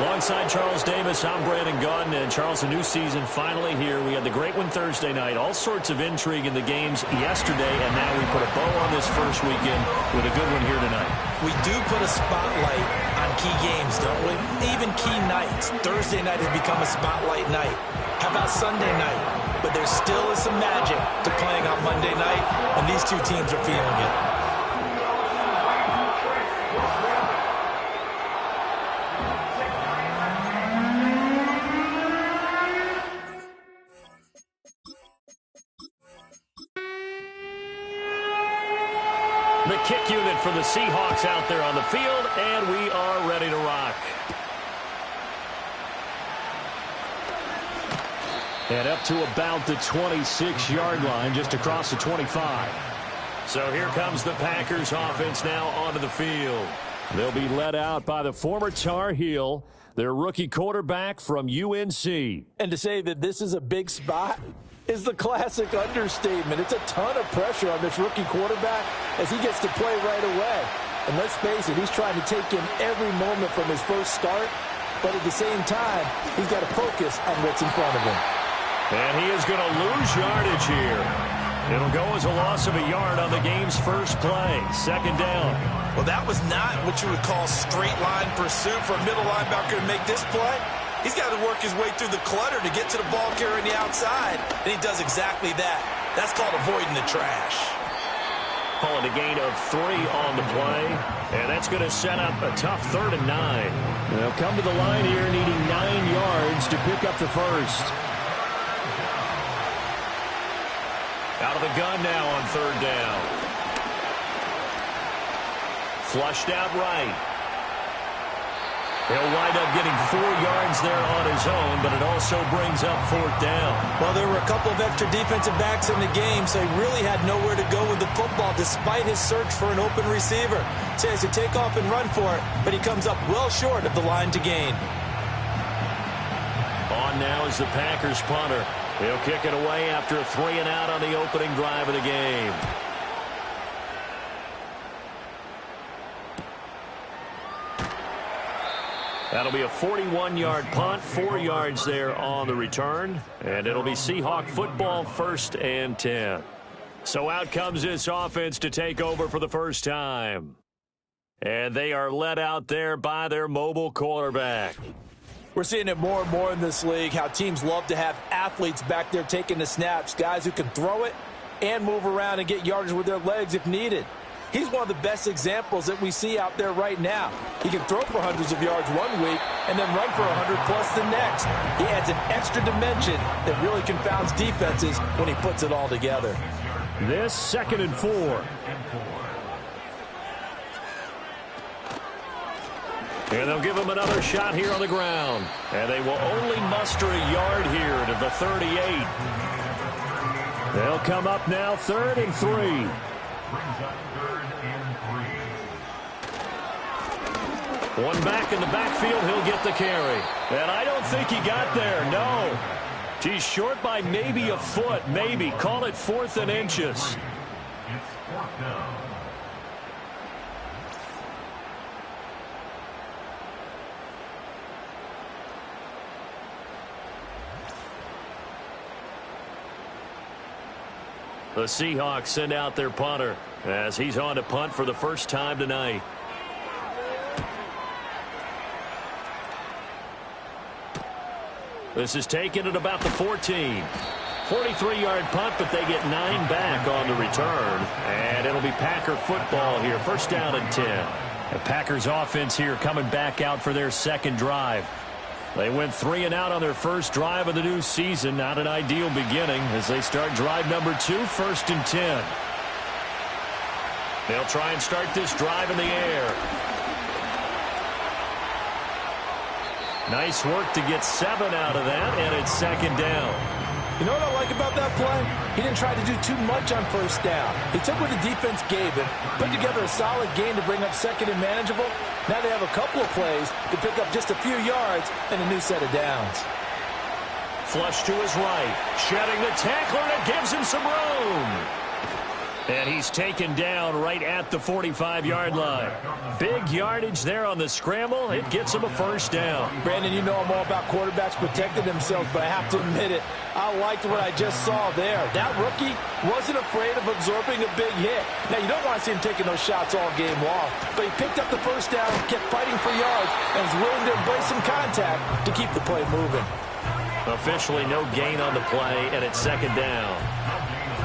Alongside Charles Davis, I'm Brandon Gaudin. And Charles, a new season finally here. We had the great one Thursday night. All sorts of intrigue in the games yesterday, and now we put a bow on this first weekend with a good one here tonight. We do put a spotlight on key games, don't we? Even key nights. Thursday night has become a spotlight night. How about Sunday night? But there still is some magic to playing on Monday night, and these two teams are feeling it. The kick unit for the Seahawks out there on the field, and we are ready to rock. And up to about the 26-yard line, just across the 25. So here comes the Packers offense now onto the field. They'll be led out by the former Tar Heel, their rookie quarterback from UNC. And to say that this is a big spot is the classic understatement. It's a ton of pressure on this rookie quarterback as he gets to play right away. And let's face it, he's trying to take in every moment from his first start, but at the same time, he's got to focus on what's in front of him. And he is going to lose yardage here. It'll go as a loss of a yard on the game's first play. Second down. Well, that was not what you would call straight line pursuit for a middle linebacker to make this play. He's got to work his way through the clutter to get to the ball carrier on the outside, and he does exactly that. That's called avoiding the trash. Calling a gain of 3 on the play, and that's going to set up a tough 3rd and 9. They'll come to the line here needing 9 yards to pick up the first. Out of the gun now on 3rd down. Flushed out right. He'll wind up getting 4 yards there on his own, but it also brings up 4th down. Well, there were a couple of extra defensive backs in the game, so he really had nowhere to go with the football despite his search for an open receiver. So he has to take off and run for it, but he comes up well short of the line to gain. On now is the Packers punter. He'll kick it away after a 3 and out on the opening drive of the game. That'll be a 41-yard punt, 4 yards there on the return, and it'll be Seahawk football 1st and 10. So out comes this offense to take over for the first time. And they are led out there by their mobile quarterback. We're seeing it more and more in this league, how teams love to have athletes back there taking the snaps, guys who can throw it and move around and get yardage with their legs if needed. He's one of the best examples that we see out there right now. He can throw for hundreds of yards one week and then run for 100+ the next. He adds an extra dimension that really confounds defenses when he puts it all together. This 2nd and 4. And they'll give him another shot here on the ground. And they will only muster a yard here to the 38. They'll come up now 3rd and 3. One back in the backfield, he'll get the carry. And I don't think he got there, no. He's short by maybe a foot, maybe. Call it 4th and inches. It's 4th down. The Seahawks send out their punter as he's on to punt for the first time tonight. This is taken at about the 14. 43-yard punt, but they get 9 back on the return. And it'll be Packer football here. First down and 10. The Packers offense here coming back out for their second drive. They went 3 and out on their first drive of the new season. Not an ideal beginning as they start drive number 2, 1st and 10. They'll try and start this drive in the air. Nice work to get 7 out of that, and it's 2nd down. You know what I like about that play? He didn't try to do too much on first down. He took what the defense gave him, put together a solid gain to bring up 2nd and manageable. Now they have a couple of plays to pick up just a few yards and a new set of downs. Flush to his right. Shedding the tackler, and it gives him some room. And he's taken down right at the 45-yard line. Big yardage there on the scramble. It gets him a first down. Brandon, you know I'm all about quarterbacks protecting themselves, but I have to admit it, I liked what I just saw there. That rookie wasn't afraid of absorbing a big hit. Now, you don't want to see him taking those shots all game long, but he picked up the first down, kept fighting for yards, and was willing to embrace some contact to keep the play moving. Officially no gain on the play, and it's second down.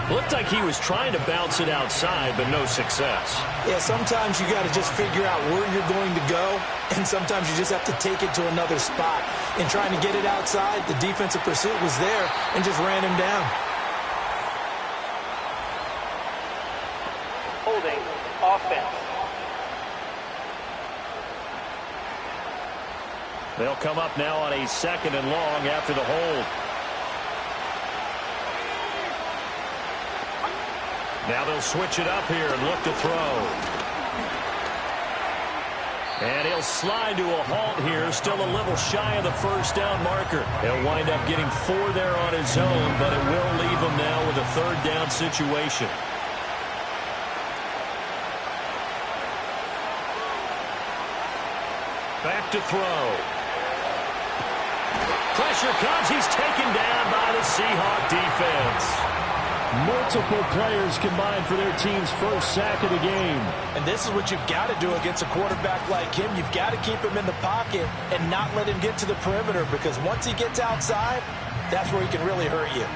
Looked like he was trying to bounce it outside, but no success. Yeah, sometimes you got to just figure out where you're going to go, and sometimes you just have to take it to another spot. In trying to get it outside, the defensive pursuit was there and just ran him down. Holding offense. They'll come up now on a second and long after the hold. Now they'll switch it up here and look to throw. And he'll slide to a halt here, still a little shy of the first down marker. He'll wind up getting 4 there on his own, but it will leave him now with a third down situation. Back to throw. Pressure comes. He's taken down by the Seahawk defense. Multiple players combined for their team's first sack of the game. And this is what you've got to do against a quarterback like him. You've got to keep him in the pocket and not let him get to the perimeter, because once he gets outside, that's where he can really hurt you.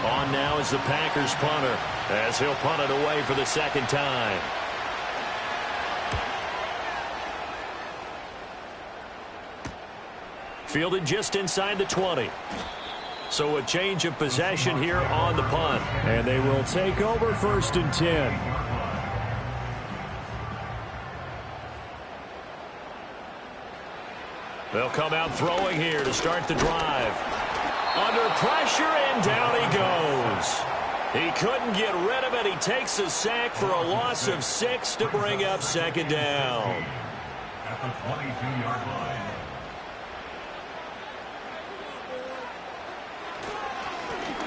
On now is the Packers punter, as he'll punt it away for the second time. Fielded just inside the 20. So a change of possession here on the punt. And they will take over first and 10. They'll come out throwing here to start the drive. Under pressure, and down he goes. He couldn't get rid of it. He takes a sack for a loss of 6 to bring up second down. At the 22-yard line.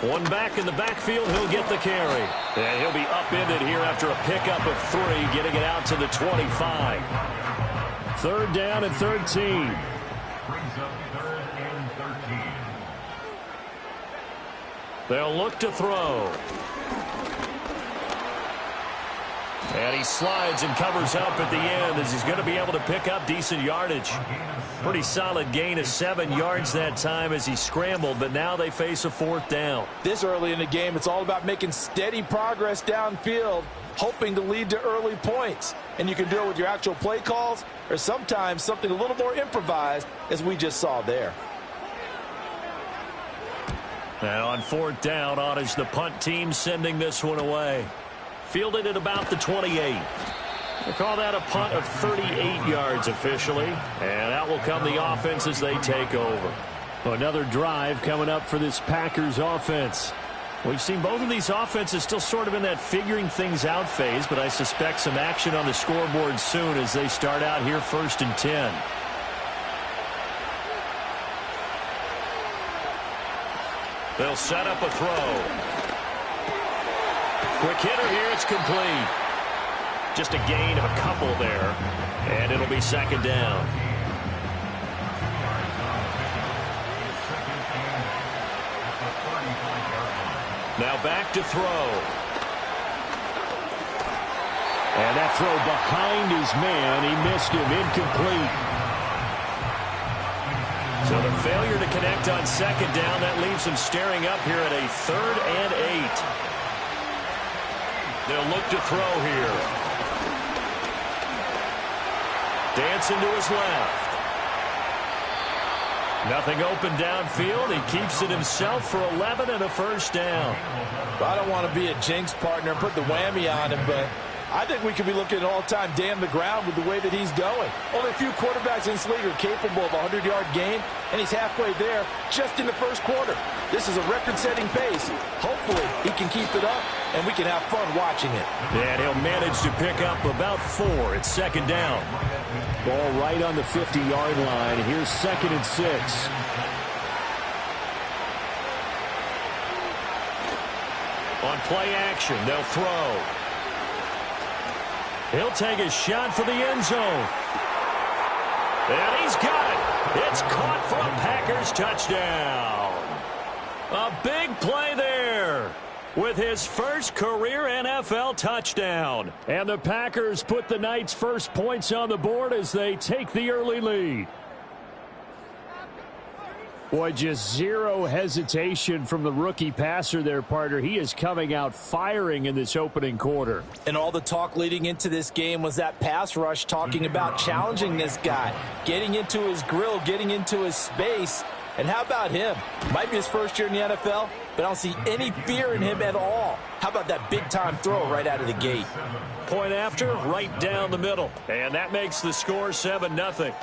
One back in the backfield, he'll get the carry. And he'll be upended here after a pickup of 3, getting it out to the 25. Third down and 13. Brings up 3rd and 13. They'll look to throw. And he slides and covers up at the end, as he's going to be able to pick up decent yardage. Pretty solid gain of 7 yards that time as he scrambled, but now they face a 4th down. This early in the game, it's all about making steady progress downfield, hoping to lead to early points. And you can do it with your actual play calls, or sometimes something a little more improvised, as we just saw there. Now on 4th down, on is the punt team sending this one away. Fielded at about the 28. We'll call that a punt of 38 yards officially. And out will come the offense as they take over. Another drive coming up for this Packers offense. We've seen both of these offenses still sort of in that figuring things out phase, but I suspect some action on the scoreboard soon as they start out here 1st and 10. They'll set up a throw. Quick hitter here, it's complete. Just a gain of a couple there, and it'll be second down. Now back to throw. And that throw behind his man, he missed him, incomplete. So the failure to connect on second down, that leaves him staring up here at a 3rd and 8. They'll look to throw here. Dancing to his left. Nothing open downfield. He keeps it himself for 11 and a first down. Well, I don't want to be a jinx partner and put the whammy on him, but I think we could be looking at an all-time day on the ground with the way that he's going. Only a few quarterbacks in this league are capable of a 100-yard gain, and he's halfway there just in the first quarter. This is a record-setting pace. Hopefully, he can keep it up, and we can have fun watching it. And he'll manage to pick up about 4. It's second down. Ball right on the 50-yard line. Here's 2nd and 6. On play action, they'll throw. He'll take a shot for the end zone. And he's got it. It's caught for a Packers touchdown. A big play there with his first career NFL touchdown. And the Packers put the Knights' first points on the board as they take the early lead. Boy, just zero hesitation from the rookie passer there, partner. He is coming out firing in this opening quarter. And all the talk leading into this game was that pass rush, talking about challenging this guy, getting into his grill, getting into his space. And how about him? Might be his first year in the NFL, but I don't see any fear in him at all. How about that big-time throw right out of the gate? Point after, right down the middle. And that makes the score 7-0.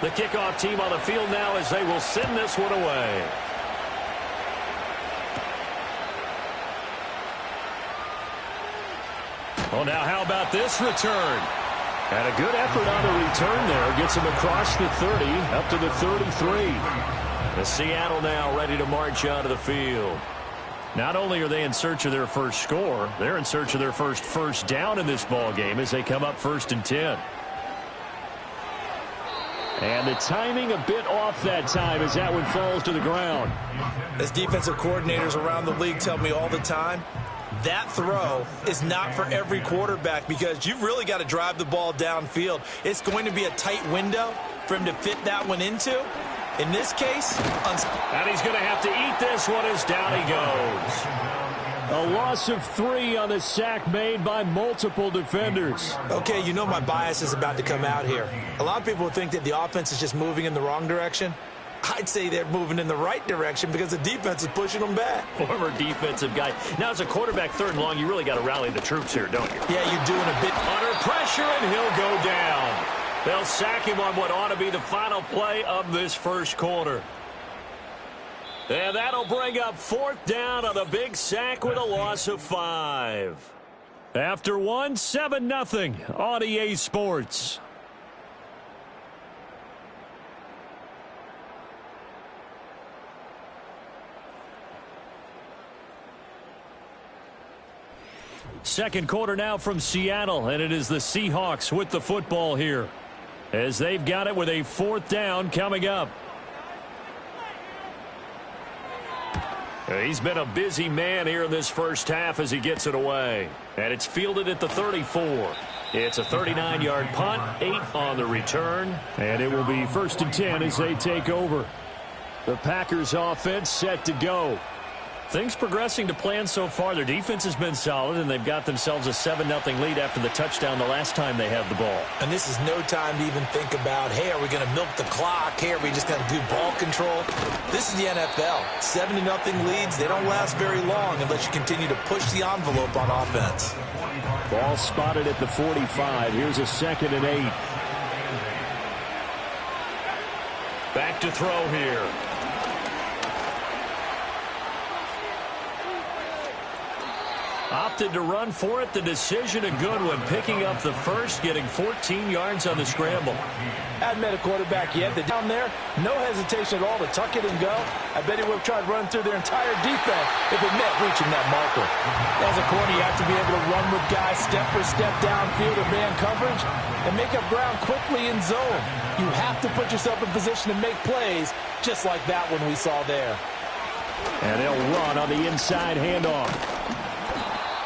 The kickoff team on the field now as they will send this one away. Well, now how about this return? And a good effort on the return there. Gets him across the 30, up to the 33. The Seattle now ready to march out of the field. Not only are they in search of their first score, they're in search of their first down in this ball game as they come up 1st and 10. And the timing a bit off that time as that one falls to the ground. As defensive coordinators around the league tell me all the time, that throw is not for every quarterback because you've really got to drive the ball downfield. It's going to be a tight window for him to fit that one into. In this case, and he's going to have to eat this one as down he goes. A loss of 3 on the sack made by multiple defenders. Okay, you know my bias is about to come out here. A lot of people think that the offense is just moving in the wrong direction. I'd say they're moving in the right direction because the defense is pushing them back. Former defensive guy. Now, as a quarterback 3rd and long, you really got to rally the troops here, don't you? Yeah, you're doing a bit. Under pressure, and he'll go down. They'll sack him on what ought to be the final play of this first quarter. And that'll bring up 4th down on a big sack with a loss of 5. After 1, 7-0 on EA Sports. Second quarter now from Seattle, and it is the Seahawks with the football here as they've got it with a 4th down coming up. He's been a busy man here in this first half as he gets it away. And it's fielded at the 34. It's a 39-yard punt, 8 on the return. And it will be 1st and 10 as they take over. The Packers offense set to go. Things progressing to plan so far. Their defense has been solid, and they've got themselves a 7-0 lead after the touchdown the last time they had the ball. And this is no time to even think about, hey, are we going to milk the clock? Hey, are we just going to do ball control? This is the NFL. 7-0 leads, they don't last very long unless you continue to push the envelope on offense. Ball spotted at the 45. Here's a 2nd and 8. Back to throw here. Opted to run for it. The decision a good one. Picking up the first, getting 14 yards on the scramble. Hadn't met a quarterback yet. The down there, no hesitation at all to tuck it and go. I bet he would have tried running through their entire defense if it meant reaching that marker. As a corner, you have to be able to run with guys step for step downfield or man coverage and make up ground quickly in zone. You have to put yourself in position to make plays just like that one we saw there. And they'll run on the inside handoff.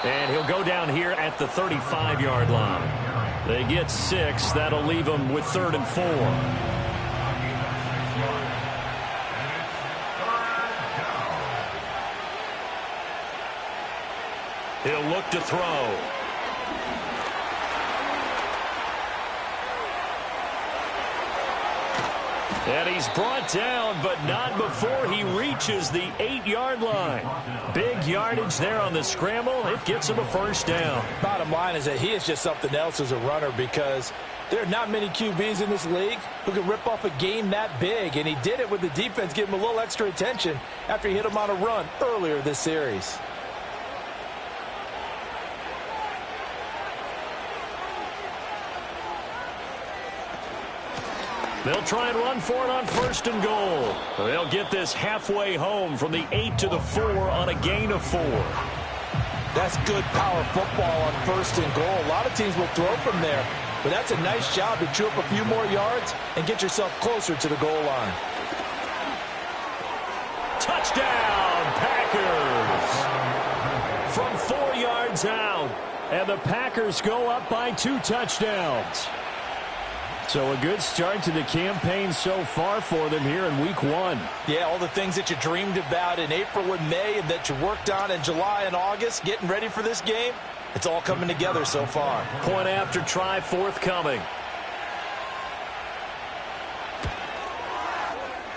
And he'll go down here at the 35-yard line. They get 6. That'll leave them with 3rd and 4. He'll look to throw. And he's brought down, but not before he reaches the 8-yard line. Big yardage there on the scramble. It gets him a 1st down. Bottom line is that he is just something else as a runner because there are not many QBs in this league who can rip off a game that big. And he did it with the defense giving him a little extra attention after he hit him on a run earlier this series. They'll try and run for it on 1st and goal. They'll get this halfway home from the 8 to the 4 on a gain of 4. That's good power football on 1st and goal. A lot of teams will throw from there, but that's a nice job to chew up a few more yards and get yourself closer to the goal line. Touchdown, Packers! From 4 yards out, and the Packers go up by 2 touchdowns. So a good start to the campaign so far for them here in Week 1. Yeah, all the things that you dreamed about in April and May and that you worked on in July and August, getting ready for this game, it's all coming together so far. Point after try forthcoming.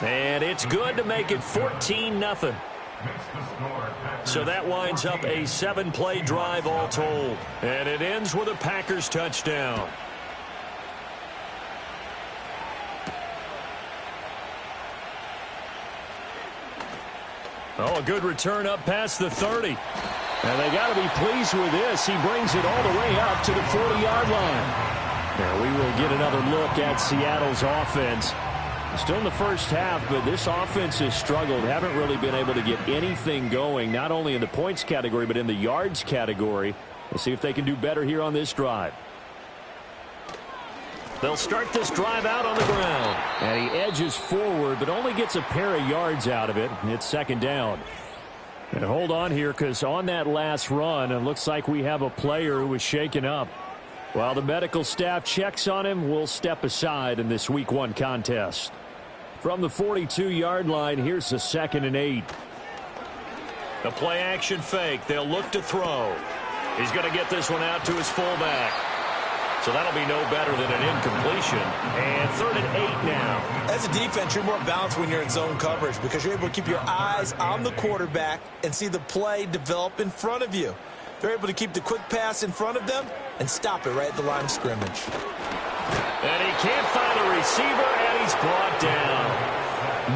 And it's good to make it 14-0. So that winds up a 7-play drive all told. And it ends with a Packers touchdown. Oh, a good return up past the 30. And they got to be pleased with this. He brings it all the way up to the 40-yard line. Now we will get another look at Seattle's offense. Still in the first half, but this offense has struggled. Haven't really been able to get anything going, not only in the points category, but in the yards category. We'll see if they can do better here on this drive. They'll start this drive out on the ground. And he edges forward, but only gets a pair of yards out of it. It's 2nd down. And hold on here, because on that last run, it looks like we have a player who was shaken up. While the medical staff checks on him, we'll step aside in this Week 1 contest. From the 42-yard line, here's the 2nd and 8. The play-action fake. They'll look to throw. He's going to get this one out to his fullback. So that'll be no better than an incompletion. And 3rd and 8 now. As a defense, you're more balanced when you're in zone coverage because you're able to keep your eyes on the quarterback and see the play develop in front of you. They're able to keep the quick pass in front of them and stop it right at the line of scrimmage. And he can't find a receiver, and he's brought down.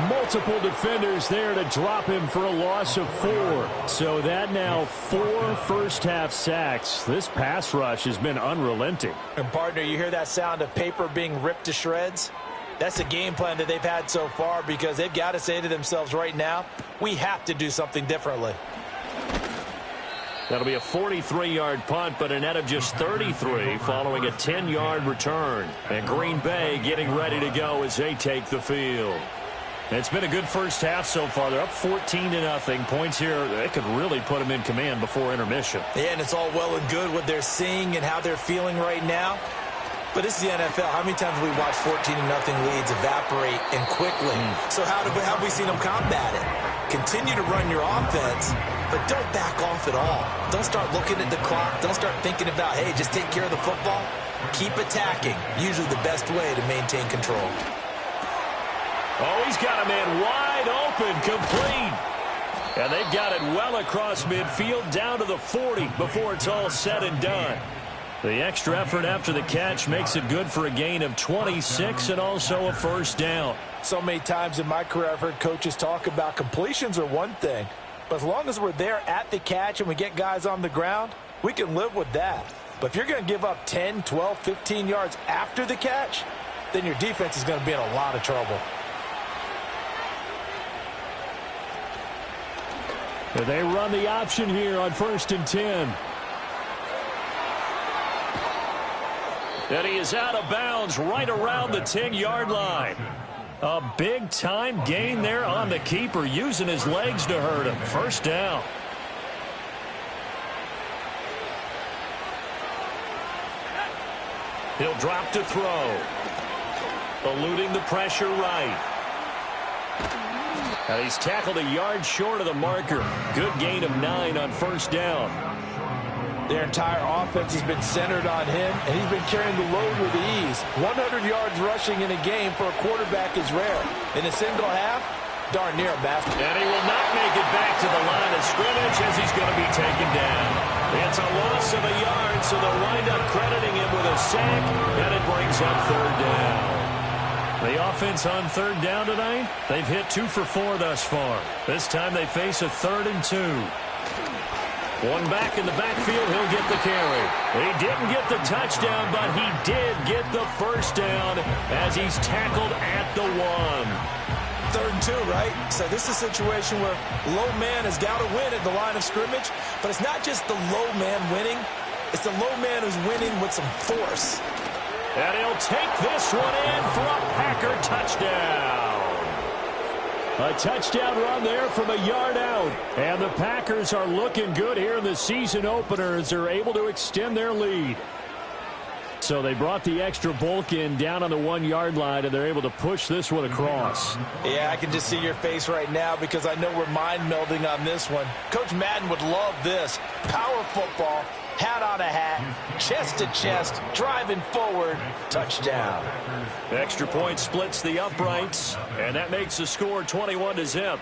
Multiple defenders there to drop him for a loss of 4. So that now 4 first-half sacks. This pass rush has been unrelenting. And, partner, you hear that sound of paper being ripped to shreds? That's the game plan that they've had so far because they've got to say to themselves right now, we have to do something differently. That'll be a 43-yard punt, but a net of just 33 following a 10-yard return. And Green Bay getting ready to go as they take the field. It's been a good first half so far. They're up 14-0. Points here, they could really put them in command before intermission. Yeah, and it's all well and good what they're seeing and how they're feeling right now. But this is the NFL. How many times have we watched 14-0 leads evaporate and quickly? So how have we seen them combat it? Continue to run your offense, but don't back off at all. Don't start looking at the clock. Don't start thinking about, hey, just take care of the football. Keep attacking. Usually the best way to maintain control. Oh, he's got a man wide open, complete. And they've got it well across midfield down to the 40 before it's all said and done. The extra effort after the catch makes it good for a gain of 26 and also a first down. So many times in my career I've heard coaches talk about completions are one thing, but as long as we're there at the catch and we get guys on the ground, we can live with that. But if you're going to give up 10, 12, 15 yards after the catch, then your defense is going to be in a lot of trouble. They run the option here on 1st and 10. And he is out of bounds right around the 10-yard line. A big-time gain there on the keeper, using his legs to hurt him. First down. He'll drop to throw. Eluding the pressure right. And he's tackled a yard short of the marker. Good gain of 9 on first down. Their entire offense has been centered on him, and he's been carrying the load with ease. 100 yards rushing in a game for a quarterback is rare. In a single half, darn near a basket. And he will not make it back to the line of scrimmage as he's going to be taken down. It's a loss of a yard, so they'll wind up crediting him with a sack, and it brings up third down. The offense on third down tonight, they've hit 2 for 4 thus far. This time they face a 3rd and 2. One back in the backfield, he'll get the carry. He didn't get the touchdown, but he did get the first down as he's tackled at the 1. 3rd and 2, right? So this is a situation where low man has got to win at the line of scrimmage, but it's not just the low man winning. It's the low man who's winning with some force. And he'll take this one in for a Packer touchdown. A touchdown run there from a yard out. And the Packers are looking good here in the season opener as they're able to extend their lead. So they brought the extra bulk in down on the 1-yard line, and they're able to push this one across. Yeah, I can just see your face right now because I know we're mind-melding on this one. Coach Madden would love this. Power football, hat on a hat, chest to chest, driving forward, touchdown. Extra point splits the uprights, and that makes the score 21-0.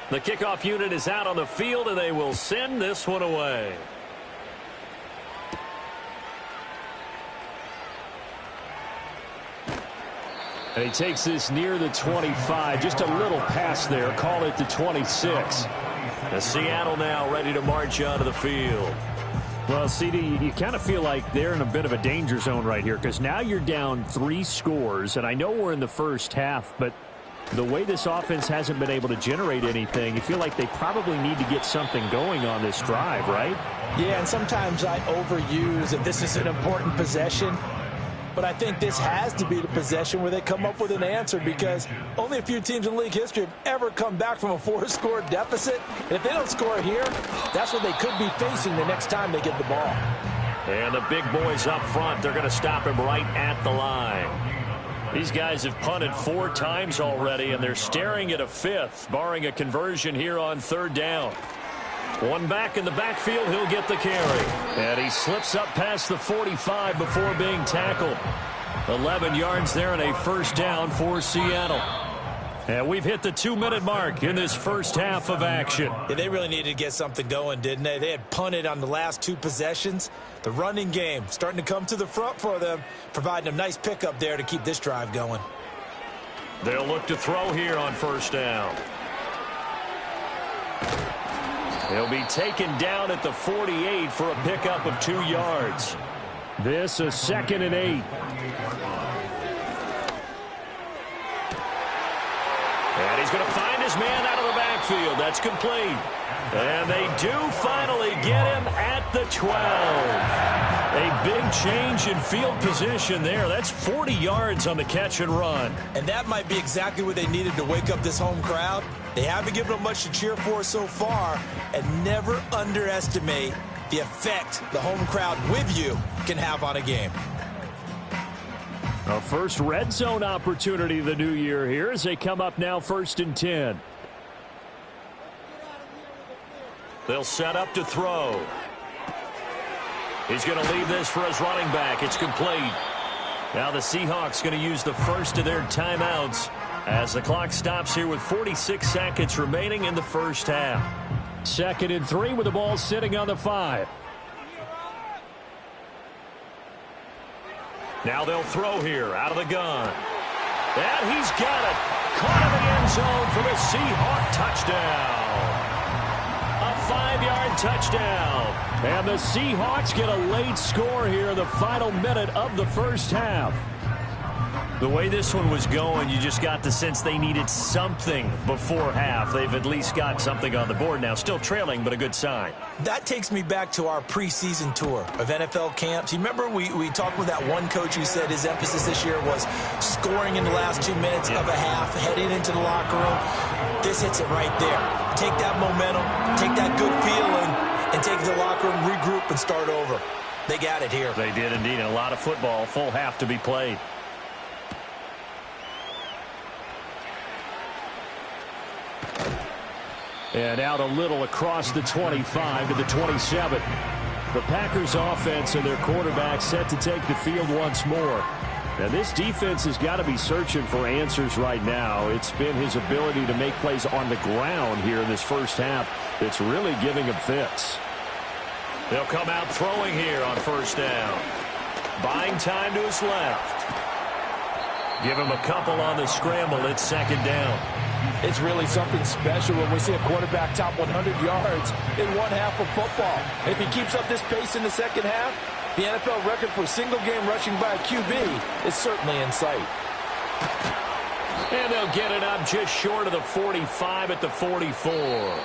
The kickoff unit is out on the field, and they will send this one away. And he takes this near the 25. Just a little pass there. Call it the 26. The Seattle now ready to march onto the field. Well, CD, you kind of feel like they're in a bit of a danger zone right here because now you're down 3 scores. And I know we're in the first half, but the way this offense hasn't been able to generate anything, you feel like they probably need to get something going on this drive, right? Yeah, and sometimes I overuse that this is an important possession. But I think this has to be the possession where they come up with an answer because only a few teams in league history have ever come back from a 4-score deficit. And if they don't score here, that's what they could be facing the next time they get the ball. And the big boys up front, they're going to stop him right at the line. These guys have punted 4 times already, and they're staring at a 5th, barring a conversion here on 3rd down. One back in the backfield, he'll get the carry. And he slips up past the 45 before being tackled. 11 yards there and a first down for Seattle. And we've hit the 2-minute mark in this first half of action. Yeah, they really needed to get something going, didn't they? They had punted on the last 2 possessions. The running game starting to come to the front for them, providing a nice pickup there to keep this drive going. They'll look to throw here on first down. He'll be taken down at the 48 for a pickup of 2 yards. This a 2nd and 8. And he's going to find his man out of the backfield. That's complete. And they do finally get him at the 12. A big change in field position there. That's 40 yards on the catch and run. And that might be exactly what they needed to wake up this home crowd. They haven't given them much to cheer for so far, and never underestimate the effect the home crowd with you can have on a game. A first red zone opportunity of the new year here as they come up now 1st and 10. They'll set up to throw. He's going to leave this for his running back. It's complete. Now the Seahawks going to use the first of their timeouts as the clock stops here with 46 seconds remaining in the first half. 2nd and 3 with the ball sitting on the 5. Now they'll throw here out of the gun. And he's got it. Caught in the end zone for the Seahawk touchdown. A 5-yard touchdown. And the Seahawks get a late score here in the final minute of the first half. The way this one was going, you just got the sense they needed something before half. They've at least got something on the board now. Still trailing, but a good sign. That takes me back to our preseason tour of NFL camps. You remember we talked with that one coach who said his emphasis this year was scoring in the last 2 minutes of a half, heading into the locker room. This hits it right there. Take that momentum, take that good feeling, and take it to the locker room, regroup, and start over. They got it here. They did indeed. A lot of football, full half to be played. And out a little across the 25 to the 27. The Packers offense and their quarterback set to take the field once more. Now this defense has got to be searching for answers right now. It's been his ability to make plays on the ground here in this first half that's really giving him fits. They'll come out throwing here on first down. Buying time to his left. Give him a couple on the scramble. It's 2nd down. It's really something special when we see a quarterback top 100 yards in one half of football. If he keeps up this pace in the second half, the NFL record for single-game rushing by a QB is certainly in sight. And they'll get it up just short of the 45 at the 44.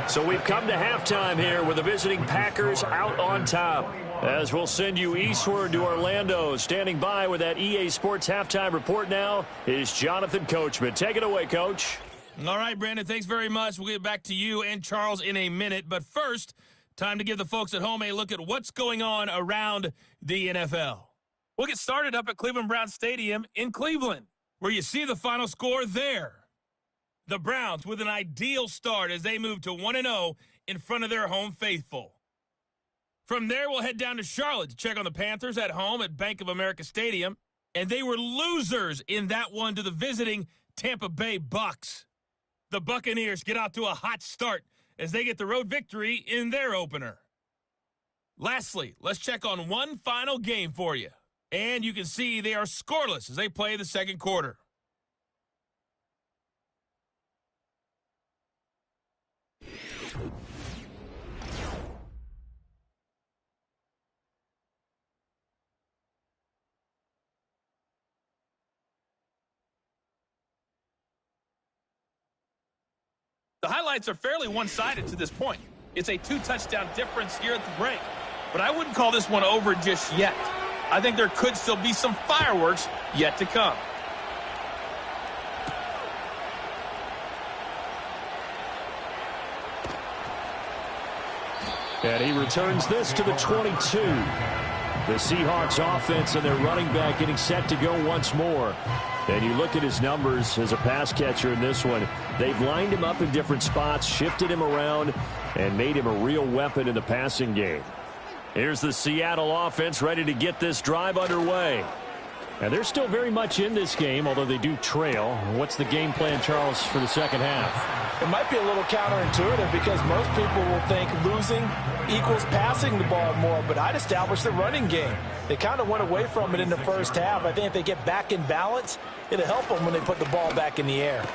So we've come to halftime here with the visiting Packers out on top. As we'll send you eastward to Orlando. Standing by with that EA Sports halftime report now is Jonathan Coachman. Take it away, Coach. All right, Brandon, thanks very much. We'll get back to you and Charles in a minute. But first, time to give the folks at home a look at what's going on around the NFL. We'll get started up at Cleveland Browns Stadium in Cleveland, where you see the final score there. The Browns with an ideal start as they move to 1-0 in front of their home faithful. From there, we'll head down to Charlotte to check on the Panthers at home at Bank of America Stadium. And they were losers in that one to the visiting Tampa Bay Bucks. The Buccaneers get out to a hot start as they get the road victory in their opener. Lastly, let's check on one final game for you. And you can see they are scoreless as they play the second quarter. The highlights are fairly one-sided to this point. It's a 2-touchdown difference here at the break. But I wouldn't call this one over just yet. I think there could still be some fireworks yet to come. And he returns this to the 22. The Seahawks offense and their running back getting set to go once more. And you look at his numbers as a pass catcher in this one. They've lined him up in different spots, shifted him around, and made him a real weapon in the passing game. Here's the Seattle offense ready to get this drive underway. And they're still very much in this game, although they do trail. What's the game plan, Charles, for the second half? It might be a little counterintuitive because most people will think losing equals passing the ball more, but I'd establish the running game. They kind of went away from it in the first half. I think if they get back in balance, it'll help them when they put the ball back in the air.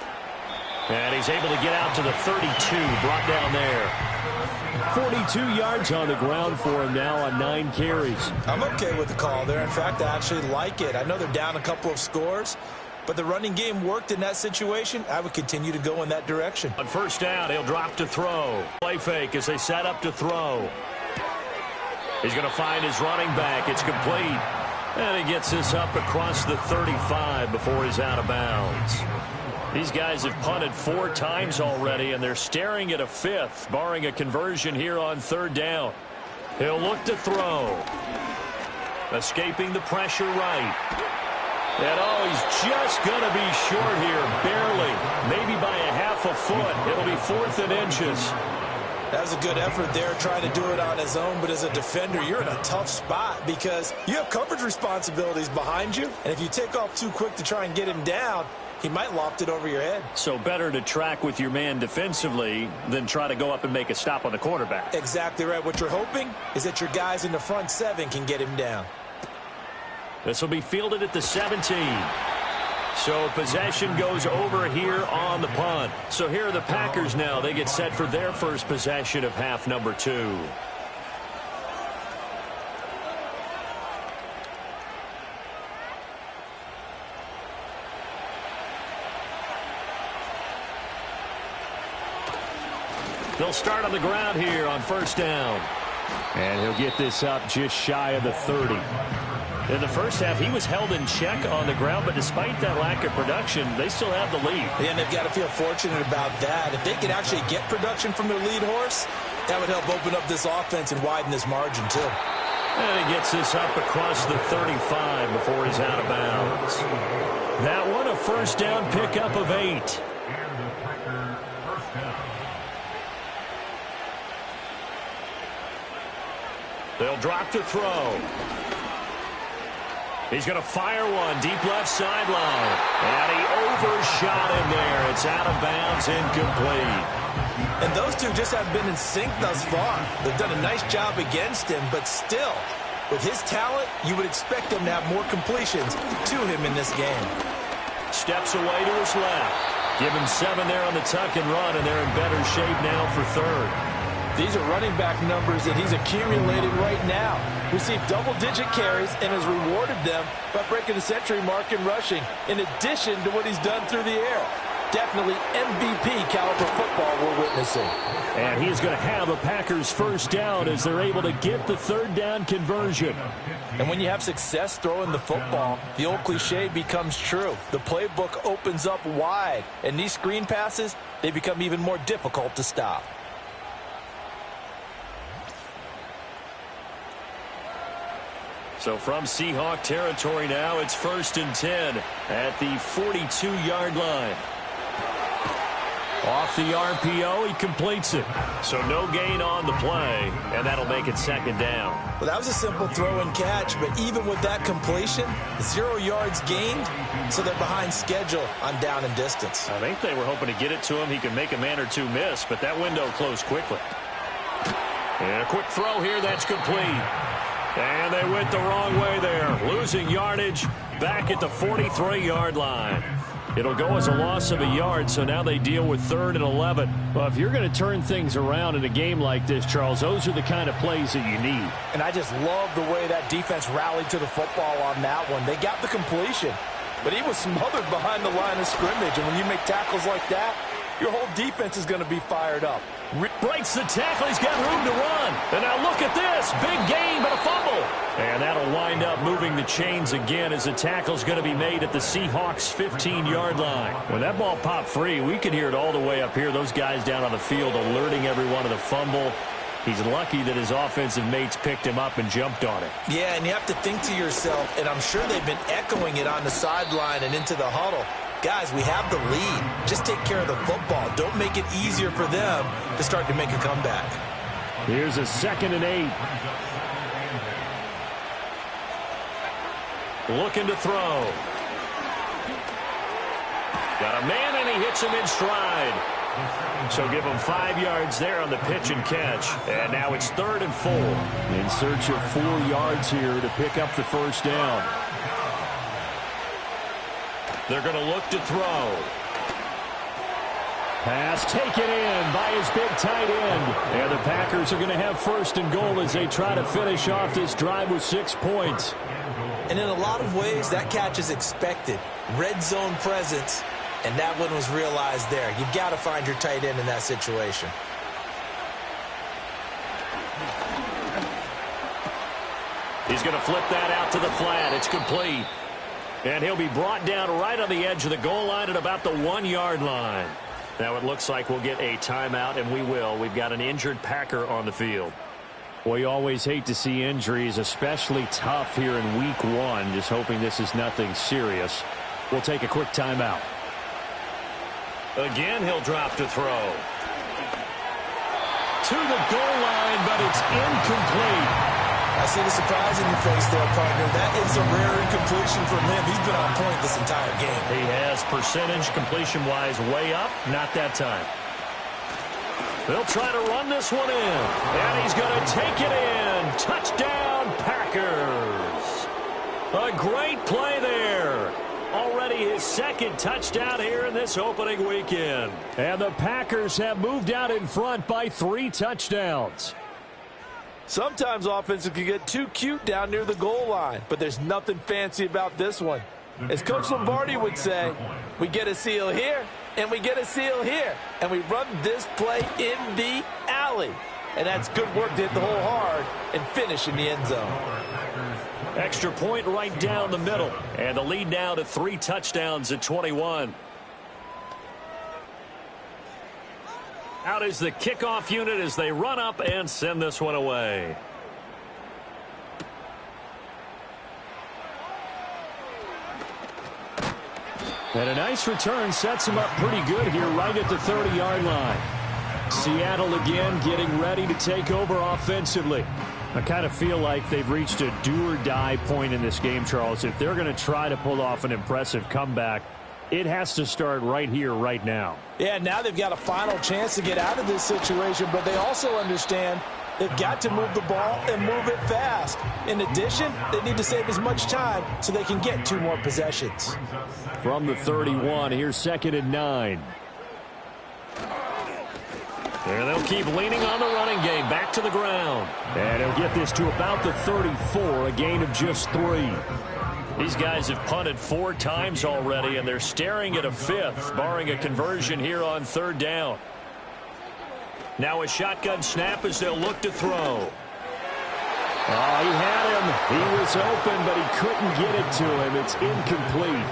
And he's able to get out to the 32, brought down there. 42 yards on the ground for him now on 9 carries. I'm okay with the call there. In fact, I actually like it. I know they're down a couple of scores, but the running game worked in that situation. I would continue to go in that direction. On first down, he'll drop to throw. Play fake as they set up to throw. He's going to find his running back. It's complete. And he gets this up across the 35 before he's out of bounds. These guys have punted 4 times already, and they're staring at a 5th, barring a conversion here on third down. He'll look to throw. Escaping the pressure right. And he's just going to be short here, barely. Maybe by a half a foot. It'll be 4th and inches. That was a good effort there, trying to do it on his own. But as a defender, you're in a tough spot because you have coverage responsibilities behind you. And if you take off too quick to try and get him down, he might loft it over your head. So better to track with your man defensively than try to go up and make a stop on the quarterback. Exactly right. What you're hoping is that your guys in the front 7 can get him down. This will be fielded at the 17. So possession goes over here on the punt. So here are the Packers now. They get set for their first possession of half number 2. They'll start on the ground here on first down. And he'll get this up just shy of the 30. In the first half, he was held in check on the ground, but despite that lack of production, they still have the lead. And they've got to feel fortunate about that. If they could actually get production from their lead horse, that would help open up this offense and widen this margin, too. And he gets this up across the 35 before he's out of bounds. That one, a first down pickup of 8. They'll drop to throw. He's going to fire one deep left sideline. And he overshot him there. It's out of bounds, incomplete. And those two just haven't been in sync thus far. They've done a nice job against him, but still, with his talent, you would expect him to have more completions to him in this game. Steps away to his left. Give him 7 there on the tuck and run, and they're in better shape now for third. These are running back numbers that he's accumulating right now. Received double-digit carries and has rewarded them by breaking the century mark in rushing, in addition to what he's done through the air. Definitely MVP caliber football we're witnessing. And he's going to have a Packers first down as they're able to get the third down conversion. And when you have success throwing the football, the old cliche becomes true. The playbook opens up wide, and these screen passes, they become even more difficult to stop. So from Seahawk territory now, it's 1st and 10 at the 42-yard line. Off the RPO, he completes it. So no gain on the play, and that'll make it 2nd down. Well, that was a simple throw and catch, but even with that completion, 0 yards gained, so they're behind schedule on down and distance. I think they were hoping to get it to him. He could make a man or two miss, but that window closed quickly. And a quick throw here, that's complete. And they went the wrong way there, losing yardage back at the 43-yard line. It'll go as a loss of a yard, so now they deal with 3rd and 11. Well, if you're going to turn things around in a game like this, Charles, those are the kind of plays that you need. And I just love the way that defense rallied to the football on that one. They got the completion, but he was smothered behind the line of scrimmage. And when you make tackles like that, your whole defense is going to be fired up. Breaks the tackle. He's got room to run. And now look at this. Big gain, but a fumble. And that'll wind up moving the chains again as the tackle's going to be made at the Seahawks' 15-yard line. When that ball popped free, we could hear it all the way up here. Those guys down on the field alerting everyone of the fumble. He's lucky that his offensive mates picked him up and jumped on it. Yeah, and you have to think to yourself, and I'm sure they've been echoing it on the sideline and into the huddle. Guys, we have the lead. Just take care of the football. Don't make it easier for them to start to make a comeback. Here's a 2nd and 8. Looking to throw. Got a man, and he hits him in stride. So give him 5 yards there on the pitch and catch. And now it's 3rd and 4. In search of 4 yards here to pick up the first down. They're going to look to throw. Pass taken in by his big tight end. And the Packers are going to have 1st and goal as they try to finish off this drive with 6 points. And in a lot of ways, that catch is expected. Red zone presence, and that one was realized there. You've got to find your tight end in that situation. He's going to flip that out to the flat. It's complete. And he'll be brought down right on the edge of the goal line at about the 1-yard line. Now it looks like we'll get a timeout, and we will. We've got an injured Packer on the field. Well, you always hate to see injuries, especially tough here in week 1. Just hoping this is nothing serious. We'll take a quick timeout. Again, he'll drop to throw. To the goal line, but it's incomplete. I see the surprise in your face there, partner. That is a rare incompletion from him. He's been on point this entire game. He has percentage completion-wise way up. Not that time. They'll try to run this one in. And he's going to take it in. Touchdown, Packers. A great play there. Already his 2nd touchdown here in this opening weekend. And the Packers have moved out in front by 3 touchdowns. Sometimes offenses can get too cute down near the goal line, but there's nothing fancy about this one. As Coach Lombardi would say, we get a seal here, and we get a seal here, and we run this play in the alley. And that's good work to hit the hole hard and finish in the end zone. Extra point right down the middle, and the lead now to 3 touchdowns at 21. Out is the kickoff unit as they run up and send this one away. And a nice return sets him up pretty good here right at the 30-yard line. Seattle again getting ready to take over offensively. I kind of feel like they've reached a do-or-die point in this game, Charles. If they're going to try to pull off an impressive comeback, it has to start right here, right now. Yeah, now they've got a final chance to get out of this situation, but they also understand They've got to move the ball and move it fast. In addition, they need to save as much time so they can get 2 more possessions. From the 31, here's 2nd and 9. There they'll keep leaning on the running game. Back to the ground. And he'll get this to about the 34, a gain of just 3. These guys have punted 4 times already, and they're staring at a 5th, barring a conversion here on 3rd down. Now a shotgun snap as they'll look to throw. Oh, he had him. He was open, but he couldn't get it to him. It's incomplete.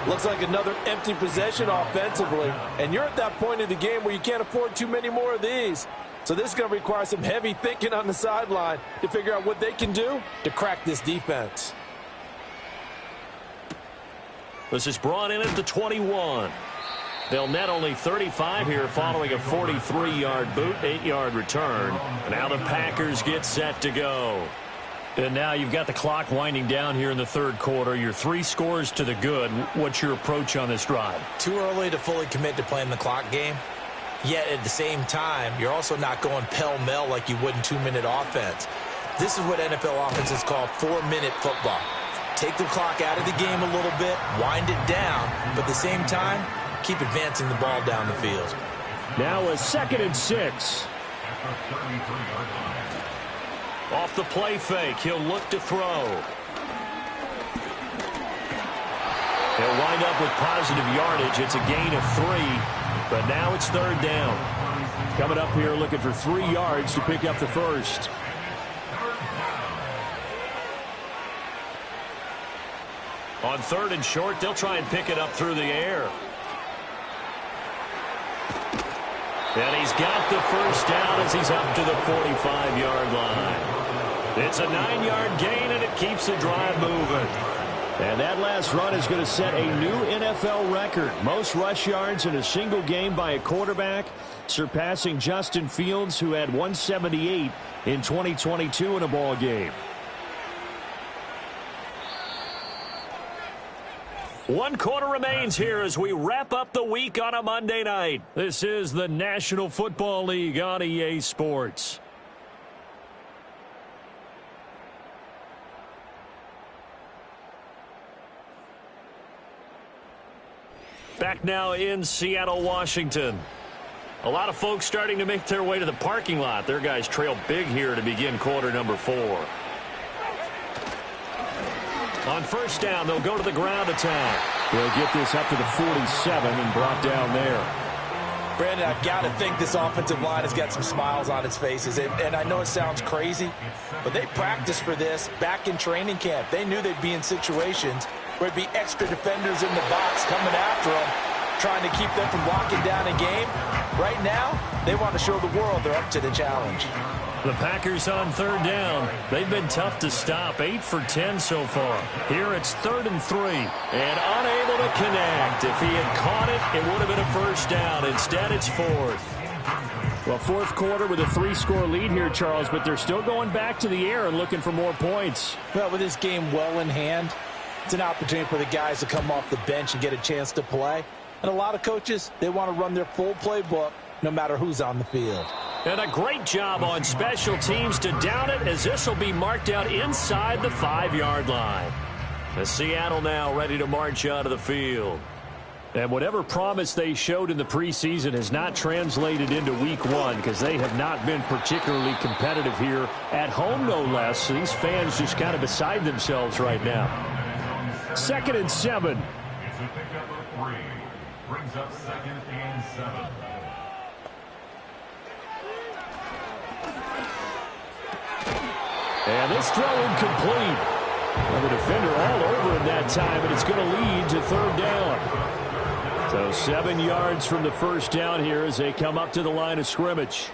Looks like another empty possession offensively, and you're at that point in the game where you can't afford too many more of these. So this is going to require some heavy thinking on the sideline to figure out what they can do to crack this defense. This is brought in at the 21. They'll net only 35 here following a 43-yard boot, 8-yard return. Now the Packers get set to go. And now you've got the clock winding down here in the 3rd quarter. You're 3 scores to the good. What's your approach on this drive? Too early to fully commit to playing the clock game. Yet at the same time, you're also not going pell-mell like you would in 2-minute offense. This is what NFL offenses call 4-minute football. Take the clock out of the game a little bit, wind it down, but at the same time, keep advancing the ball down the field. Now a 2nd and 6. Off the play fake, he'll look to throw. He'll wind up with positive yardage. It's a gain of 3, but now it's 3rd down. Coming up here looking for 3 yards to pick up the first. On 3rd and short, they'll try and pick it up through the air. And he's got the first down as he's up to the 45-yard line. It's a 9-yard gain, and it keeps the drive moving. And that last run is going to set a new NFL record. Most rush yards in a single game by a quarterback, surpassing Justin Fields, who had 178 in 2022 in a ball game. 1 quarter remains here as we wrap up the week on a Monday night. This is the National Football League on EA Sports. Back now in Seattle, Washington. A lot of folks starting to make their way to the parking lot. Their guys trail big here to begin quarter number 4. On 1st down, they'll go to the ground attack. They'll get this up to the 47 and brought down there. Brandon, I've got to think this offensive line has got some smiles on its faces. And I know it sounds crazy, but they practiced for this back in training camp. They knew they'd be in situations where it'd be extra defenders in the box coming after them, trying to keep them from locking down a game. Right now, they want to show the world they're up to the challenge. The Packers on 3rd down. They've been tough to stop. 8 for 10 so far. Here it's 3rd and 3. And unable to connect. If he had caught it, it would have been a 1st down. Instead, it's 4th. Well, 4th quarter with a 3-score lead here, Charles, but they're still going back to the air and looking for more points. Well, with this game well in hand, it's an opportunity for the guys to come off the bench and get a chance to play. And a lot of coaches, they want to run their full playbook no matter who's on the field. And a great job on special teams to down it, as this will be marked out inside the 5-yard line. The Seattle now ready to march out of the field. And whatever promise they showed in the preseason has not translated into week 1 because they have not been particularly competitive here at home, no less. These fans just kind of beside themselves right now. 2nd and 7. It's a pickup of 3. Brings up 2nd and 7. And this throw incomplete. Well, the defender all over him that time, and it's going to lead to 3rd down. So 7 yards from the 1st down here as they come up to the line of scrimmage.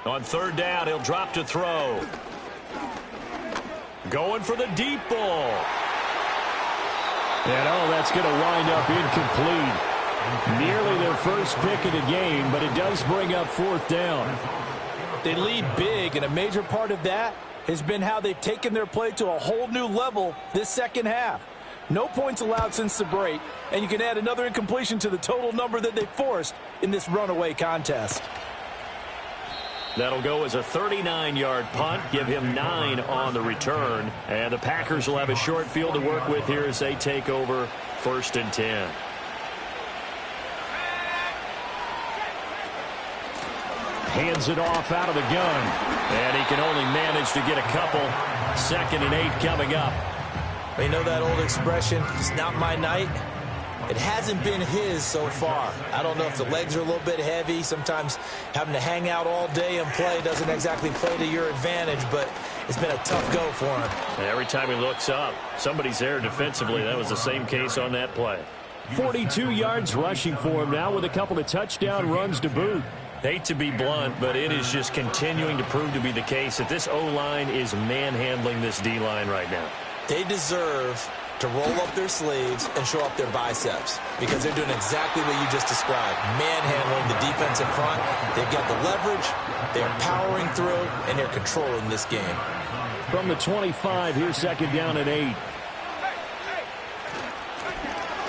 On 3rd down, he'll drop to throw. Going for the deep ball. And, that's going to wind up incomplete. Nearly their first pick of the game, but it does bring up 4th down. They lead big, and a major part of that has been how they've taken their play to a whole new level this second half. No points allowed since the break, and you can add another incompletion to the total number that they forced in this runaway contest. That'll go as a 39-yard punt, give him 9 on the return. And the Packers will have a short field to work with here as they take over 1st and 10. Hands it off out of the gun. And he can only manage to get a couple. 2nd and 8 coming up. You know that old expression, it's not my night? It hasn't been his so far. I don't know if the legs are a little bit heavy. Sometimes having to hang out all day and play doesn't exactly play to your advantage, but it's been a tough go for him. And every time he looks up, somebody's there defensively. That was the same case on that play. 42 yards rushing for him now with a couple of touchdown runs to boot. Hate to be blunt, but it is just continuing to prove to be the case that this O-line is manhandling this D-line right now. They deserve to roll up their sleeves and show up their biceps because they're doing exactly what you just described, manhandling the defensive front. They've got the leverage, they're powering through, and they're controlling this game. From the 25, here's 2nd down and 8.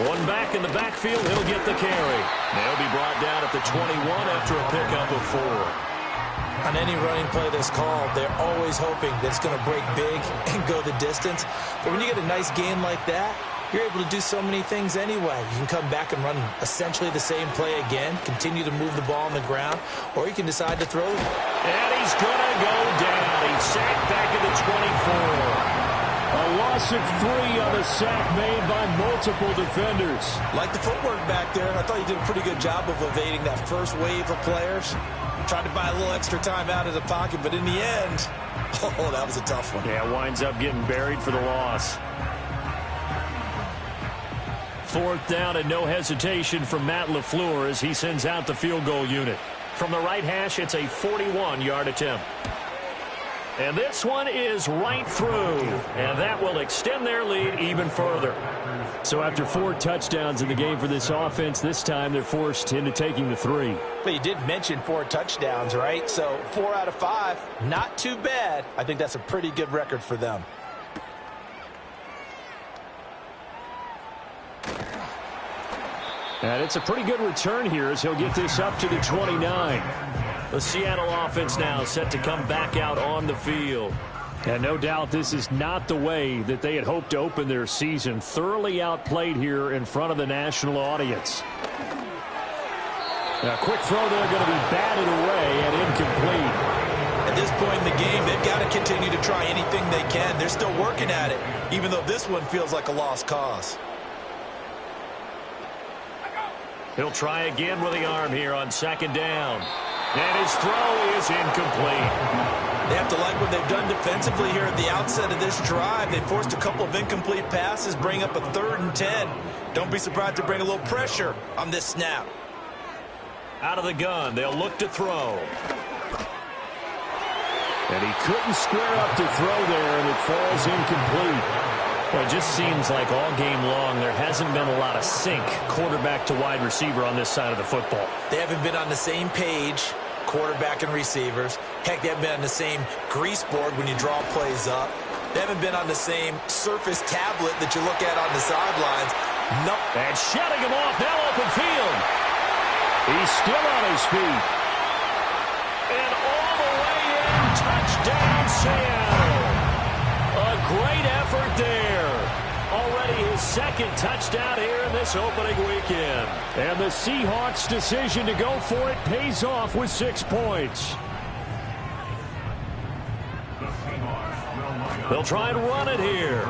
One back in the backfield, he'll get the carry. They'll be brought down at the 21 after a pickup of 4. On any running play that's called, they're always hoping that it's going to break big and go the distance. But when you get a nice gain like that, you're able to do so many things anyway. You can come back and run essentially the same play again, continue to move the ball on the ground, or you can decide to throw it. And he's going to go down. He's sacked back at the 24. A loss of 3 on the sack made by multiple defenders. Like the footwork back there, I thought you did a pretty good job of evading that first wave of players. Tried to buy a little extra time out of the pocket, but in the end, oh, that was a tough one. Yeah, winds up getting buried for the loss. 4th down and no hesitation from Matt LaFleur as he sends out the field goal unit. From the right hash, it's a 41-yard attempt. And this one is right through, and that will extend their lead even further. So after 4 touchdowns in the game for this offense, this time they're forced into taking the 3. But you did mention 4 touchdowns, right? So 4 out of 5, not too bad. I think that's a pretty good record for them. And it's a pretty good return here as he'll get this up to the 29. The Seattle offense now set to come back out on the field. And no doubt this is not the way that they had hoped to open their season. Thoroughly outplayed here in front of the national audience. Now, a quick throw there going to be batted away and incomplete. At this point in the game, they've got to continue to try anything they can. They're still working at it, even though this one feels like a lost cause. He'll try again with the arm here on 2nd down. And his throw is incomplete. They have to like what they've done defensively here at the outset of this drive. They forced a couple of incomplete passes, bring up a 3rd and 10. Don't be surprised to bring a little pressure on this snap. Out of the gun, they'll look to throw. And he couldn't square up to throw there, and it falls incomplete. Well, it just seems like all game long there hasn't been a lot of sync quarterback to wide receiver on this side of the football. They haven't been on the same page, quarterback and receivers. Heck, they haven't been on the same grease board when you draw plays up. They haven't been on the same surface tablet that you look at on the sidelines. Nope. And shutting him off, now open field. He's still on his feet. And all the way in, touchdown Seattle. A great effort there. Already his 2nd touchdown here in this opening weekend. And the Seahawks' decision to go for it pays off with 6 points. They'll try and run it here.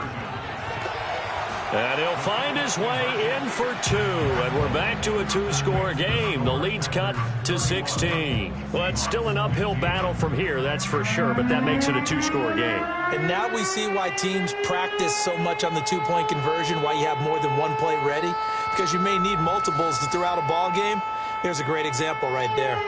And he'll find his way in for 2. And we're back to a 2-score game. The lead's cut to 16. Well, it's still an uphill battle from here, that's for sure, but that makes it a 2-score game. And now we see why teams practice so much on the 2-point conversion, why you have more than one play ready, because you may need multiples to throw out a ball game. Here's a great example right there.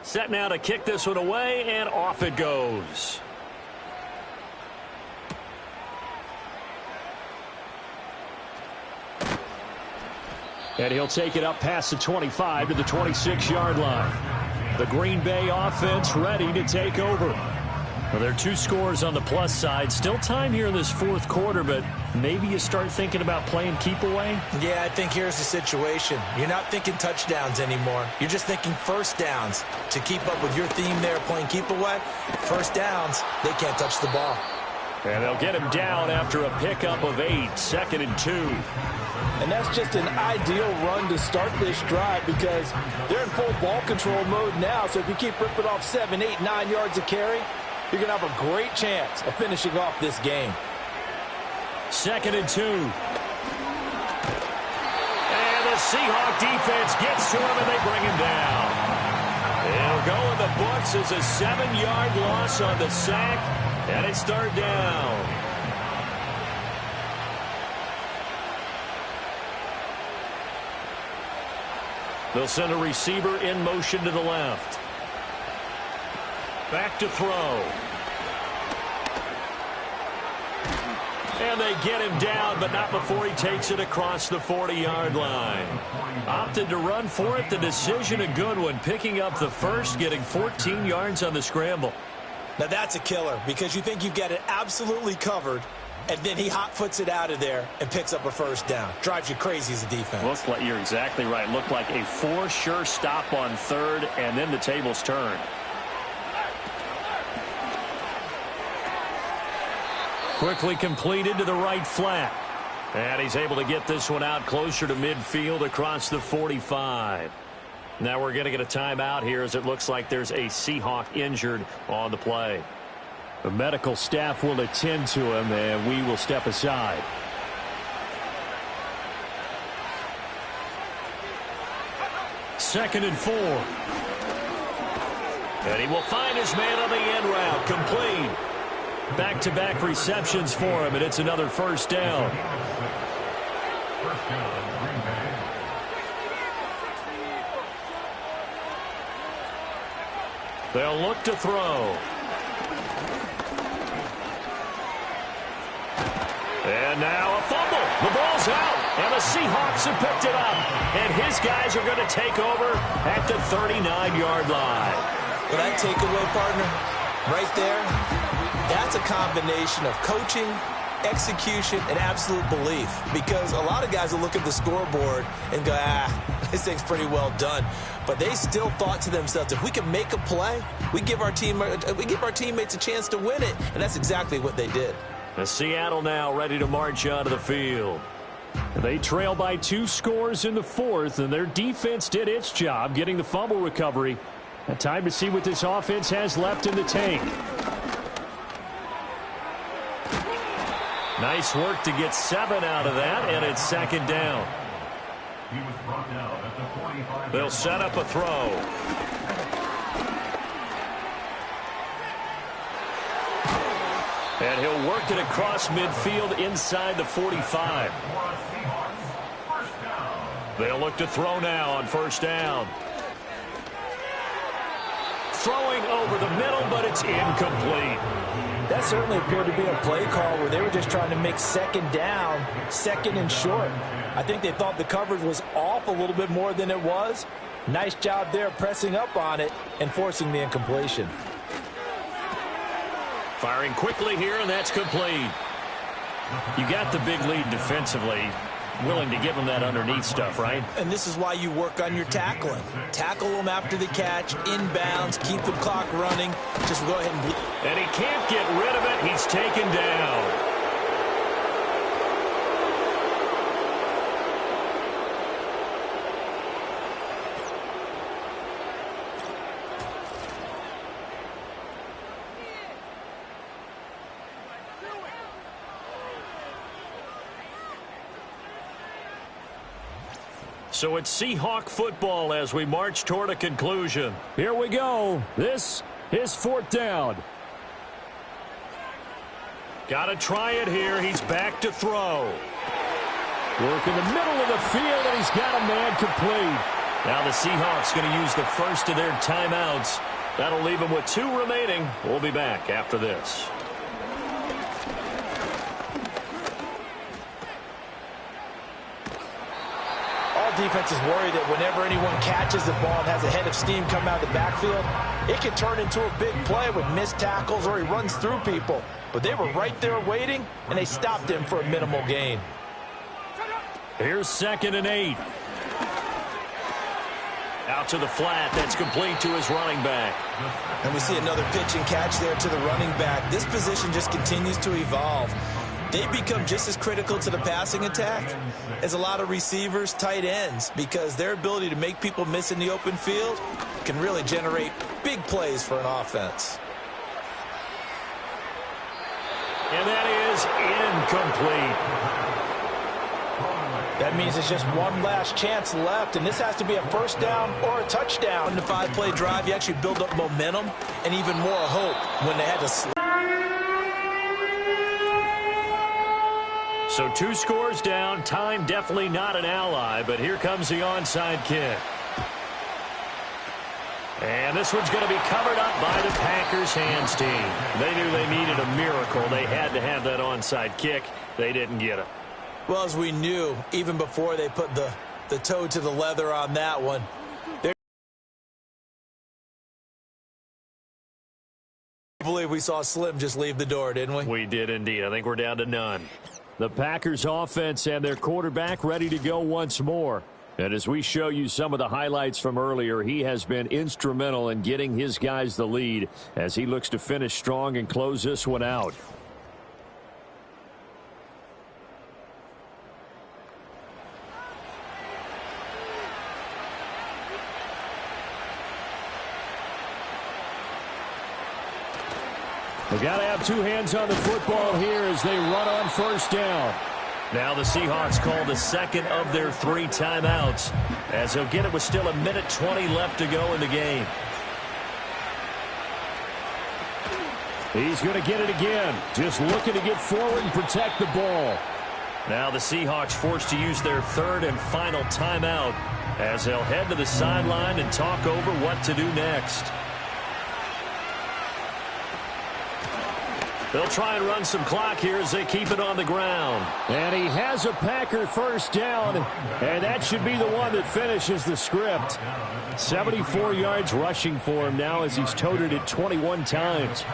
Set now to kick this one away, and off it goes. And he'll take it up past the 25 to the 26-yard line. The Green Bay offense ready to take over. Well, there are 2 scores on the plus side. Still time here in this fourth quarter, but maybe you start thinking about playing keep away? Yeah, I think here's the situation. You're not thinking touchdowns anymore. You're just thinking first downs. To keep up with your theme there, playing keep away, first downs, they can't touch the ball. And they'll get him down after a pickup of 8, 2nd and 2. And that's just an ideal run to start this drive because they're in full ball control mode now. So if you keep ripping off 7, 8, 9 yards of carry, you're going to have a great chance of finishing off this game. 2nd and 2. And the Seahawk defense gets to him, and they bring him down. It'll go in the books as a 7-yard loss on the sack, and it's 3rd down. They'll send a receiver in motion to the left. Back to throw. And they get him down, but not before he takes it across the 40-yard line. Opted to run for it. The decision a good one. Picking up the first, getting 14 yards on the scramble. Now that's a killer because you think you've got it absolutely covered, and then he hot-foots it out of there and picks up a first down. Drives you crazy as a defense. Looks like you're exactly right. Looked like a for-sure stop on 3rd, and then the tables turned. Quickly completed to the right flat. And he's able to get this one out closer to midfield across the 45. Now we're going to get a timeout here as it looks like there's a Seahawk injured on the play. The medical staff will attend to him, and we will step aside. Second and 4. And he will find his man on the end route. Complete. Back-to-back receptions for him, and it's another first down. They'll look to throw. And now a fumble. The ball's out, and the Seahawks have picked it up. And his guys are going to take over at the 39-yard line. Well, that takeaway, partner, right there, that's a combination of coaching, execution, and absolute belief. Because a lot of guys will look at the scoreboard and go, this thing's pretty well done. But they still thought to themselves, if we can make a play, we give our teammates a chance to win it. And that's exactly what they did. The Seattle now ready to march onto the field. They trail by 2 scores in the 4th, and their defense did its job getting the fumble recovery. A time to see what this offense has left in the tank. Nice work to get 7 out of that, and it's 2nd down. He was brought down at the 45. They'll set up a throw. And he'll work it across midfield inside the 45. They'll look to throw now on first down. Throwing over the middle, but it's incomplete. That certainly appeared to be a play call where they were just trying to make 2nd down, 2nd and short. I think they thought the coverage was off a little bit more than it was. Nice job there pressing up on it and forcing the incompletion. Firing quickly here, and that's complete. You got the big lead defensively. Willing to give them that underneath stuff, right? And this is why you work on your tackling. Tackle them after the catch, inbounds, keep the clock running. Just go ahead and... And he can't get rid of it. He's taken down. So it's Seahawk football as we march toward a conclusion. Here we go. This is 4th down. Got to try it here. He's back to throw. Work in the middle of the field, and he's got a man complete. Now the Seahawks going to use the first of their timeouts. That'll leave them with 2 remaining. We'll be back after this. defense is worried that whenever anyone catches the ball and has a head of steam come out of the backfield, it can turn into a big play with missed tackles or he runs through people. But they were right there waiting, and they stopped him for a minimal gain. Here's 2nd and 8. Out to the flat. That's complete to his running back. And we see another pitch and catch there to the running back. This position just continues to evolve. They become just as critical to the passing attack as a lot of receivers, tight ends, because their ability to make people miss in the open field can really generate big plays for an offense. And that is incomplete. That means it's just one last chance left, and this has to be a first down or a touchdown. On the 5-play drive, you actually build up momentum and even more hope when they had to slip. So 2 scores down. Time definitely not an ally, but here comes the onside kick. And this one's going to be covered up by the Packers hands team. They knew they needed a miracle. They had to have that onside kick. They didn't get it. Well, as we knew, even before they put the toe to the leather on that one, I believe we saw Slim just leave the door, didn't we? We did indeed. I think we're down to none. The Packers offense and their quarterback ready to go once more. And as we show you some of the highlights from earlier, he has been instrumental in getting his guys the lead as he looks to finish strong and close this one out. They've got to have 2 hands on the football here as they run on first down. Now the Seahawks call the 2nd of their 3 timeouts as they'll get it with still 1:20 left to go in the game. He's going to get it again. Just looking to get forward and protect the ball. Now the Seahawks forced to use their 3rd and final timeout as they'll head to the sideline and talk over what to do next. They'll try and run some clock here as they keep it on the ground. And he has a Packer first down, and that should be the one that finishes the script. 74 yards rushing for him now as he's toted it 21 times.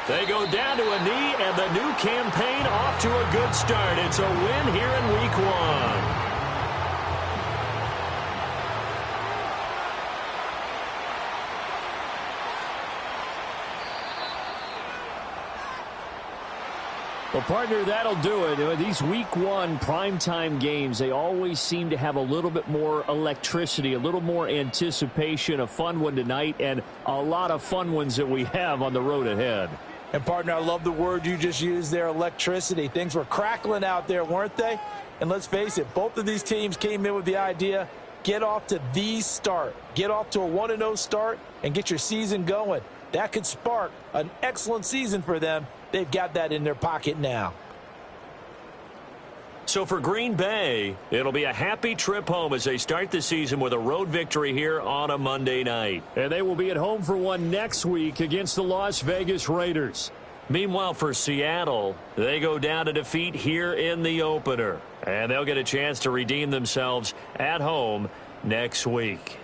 They go down to a knee, and the new campaign off to a good start. It's a win here in Week 1. Well, partner, that'll do it. These Week 1 primetime games, they always seem to have a little bit more electricity, a little more anticipation. A fun one tonight, and a lot of fun ones that we have on the road ahead. And, partner, I love the word you just used there, electricity. Things were crackling out there, weren't they? And let's face it, both of these teams came in with the idea, get off to the start. Get off to a 1-0 start and get your season going. That could spark an excellent season for them. They've got that in their pocket now. So for Green Bay, it'll be a happy trip home as they start the season with a road victory here on a Monday night. And they will be at home for one next week against the Las Vegas Raiders. Meanwhile, for Seattle, they go down to defeat here in the opener. And they'll get a chance to redeem themselves at home next week.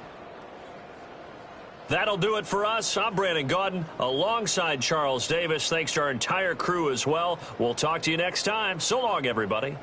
That'll do it for us. I'm Brandon Gaudin alongside Charles Davis. Thanks to our entire crew as well. We'll talk to you next time. So long, everybody.